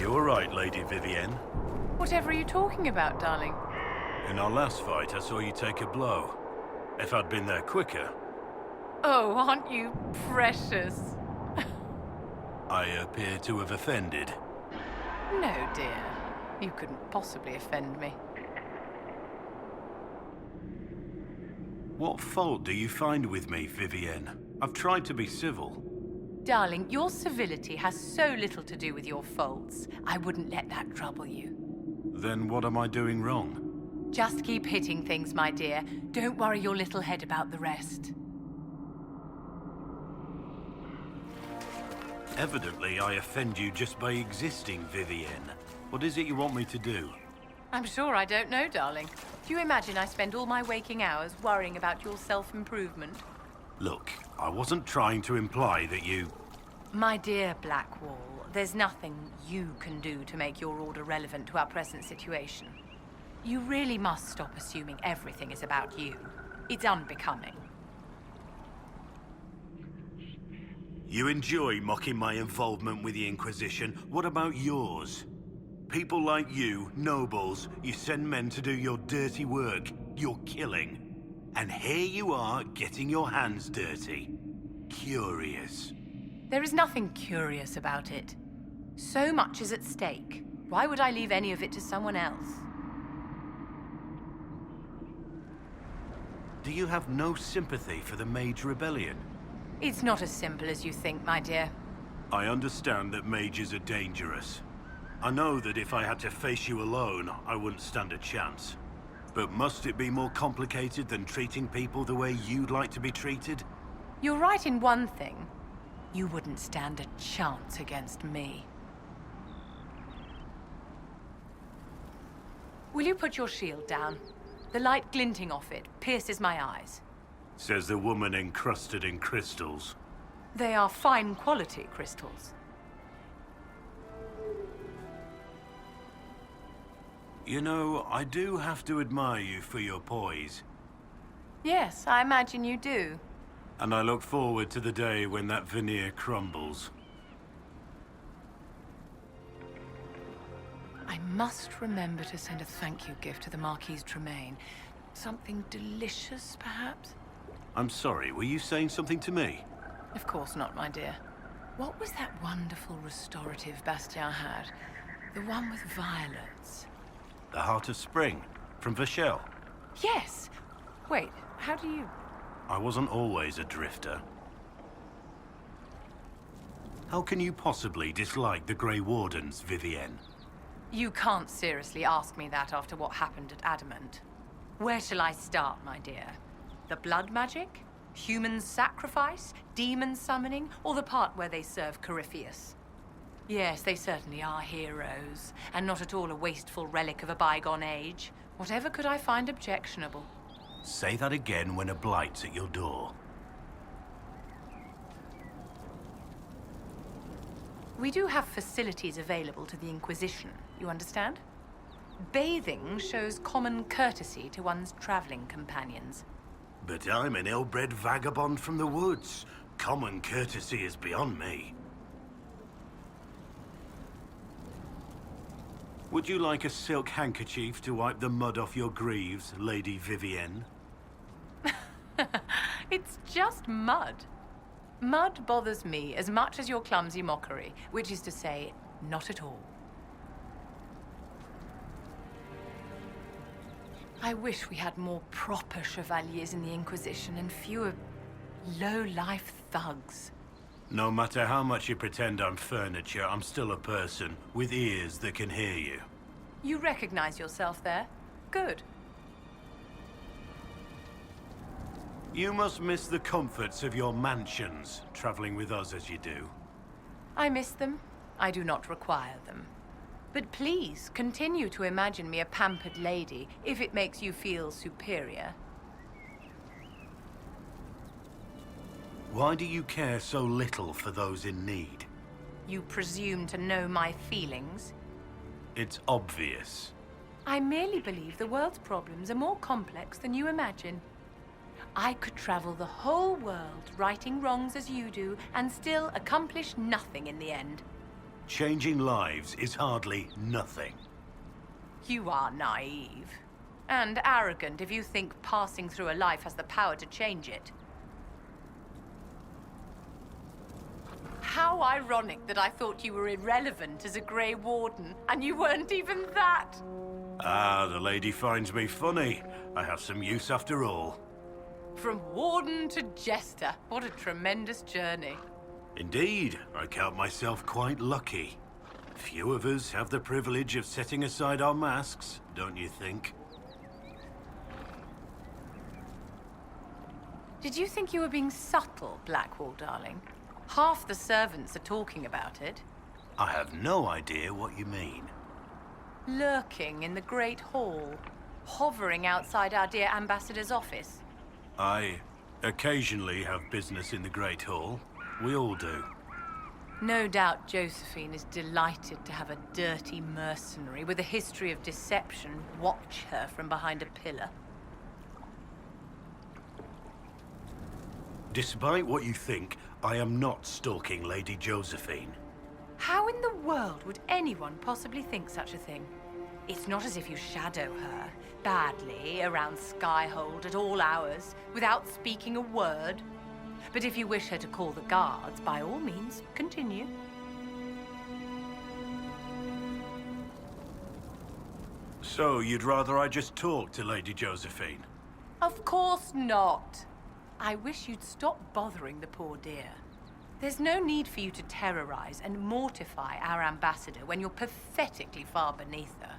You're right, Lady Vivienne. Whatever are you talking about, darling? In our last fight, I saw you take a blow. If I'd been there quicker... Oh, aren't you precious? I appear to have offended. No, dear. You couldn't possibly offend me. What fault do you find with me, Vivienne? I've tried to be civil. Darling, your civility has so little to do with your faults. I wouldn't let that trouble you. Then what am I doing wrong? Just keep hitting things, my dear. Don't worry your little head about the rest. Evidently, I offend you just by existing, Vivienne. What is it you want me to do? I'm sure I don't know, darling. Do you imagine I spend all my waking hours worrying about your self-improvement? Look, I wasn't trying to imply that you... My dear Blackwall, there's nothing you can do to make your order relevant to our present situation. You really must stop assuming everything is about you. It's unbecoming. You enjoy mocking my involvement with the Inquisition. What about yours? People like you, nobles, you send men to do your dirty work, your killing. And here you are, getting your hands dirty. Curious. There is nothing curious about it. So much is at stake. Why would I leave any of it to someone else? Do you have no sympathy for the Mage Rebellion? It's not as simple as you think, my dear. I understand that mages are dangerous. I know that if I had to face you alone, I wouldn't stand a chance. But must it be more complicated than treating people the way you'd like to be treated? You're right in one thing. You wouldn't stand a chance against me. Will you put your shield down? The light glinting off it pierces my eyes. Says the woman encrusted in crystals. They are fine quality crystals. You know, I do have to admire you for your poise. Yes, I imagine you do. And I look forward to the day when that veneer crumbles. I must remember to send a thank you gift to the Marquise Tremaine. Something delicious, perhaps? I'm sorry, were you saying something to me? Of course not, my dear. What was that wonderful restorative Bastien had? The one with violets. The Heart of Spring, from Vachel. Yes! Wait, how do you... I wasn't always a drifter. How can you possibly dislike the Grey Wardens, Vivienne? You can't seriously ask me that after what happened at Adamant. Where shall I start, my dear? The blood magic? Human sacrifice? Demon summoning? Or the part where they serve Corypheus? Yes, they certainly are heroes, and not at all a wasteful relic of a bygone age. Whatever could I find objectionable? Say that again when a blight's at your door. We do have facilities available to the Inquisition, you understand? Bathing shows common courtesy to one's traveling companions. But I'm an ill-bred vagabond from the woods. Common courtesy is beyond me. Would you like a silk handkerchief to wipe the mud off your greaves, Lady Vivienne? It's just mud. Mud bothers me as much as your clumsy mockery, which is to say, not at all. I wish we had more proper chevaliers in the Inquisition and fewer low-life thugs. No matter how much you pretend I'm furniture, I'm still a person with ears that can hear you. You recognize yourself there? Good. You must miss the comforts of your mansions, traveling with us as you do. I miss them. I do not require them. But please, continue to imagine me a pampered lady, if it makes you feel superior. Why do you care so little for those in need? You presume to know my feelings? It's obvious. I merely believe the world's problems are more complex than you imagine. I could travel the whole world, righting wrongs as you do, and still accomplish nothing in the end. Changing lives is hardly nothing. You are naive. And arrogant if you think passing through a life has the power to change it. How ironic that I thought you were irrelevant as a Grey Warden, and you weren't even that! Ah, the lady finds me funny. I have some use after all. From Warden to Jester, what a tremendous journey. Indeed, I count myself quite lucky. Few of us have the privilege of setting aside our masks, don't you think? Did you think you were being subtle, Blackwall, darling? Half the servants are talking about it. I have no idea what you mean. Lurking in the Great Hall, hovering outside our dear Ambassador's office. I occasionally have business in the Great Hall. We all do. No doubt Josephine is delighted to have a dirty mercenary with a history of deception watch her from behind a pillar. Despite what you think, I am not stalking Lady Josephine. How in the world would anyone possibly think such a thing? It's not as if you shadow her, badly, around Skyhold at all hours, without speaking a word. But if you wish her to call the guards, by all means, continue. So, you'd rather I just talk to Lady Josephine? Of course not. I wish you'd stop bothering the poor dear. There's no need for you to terrorize and mortify our ambassador when you're pathetically far beneath her.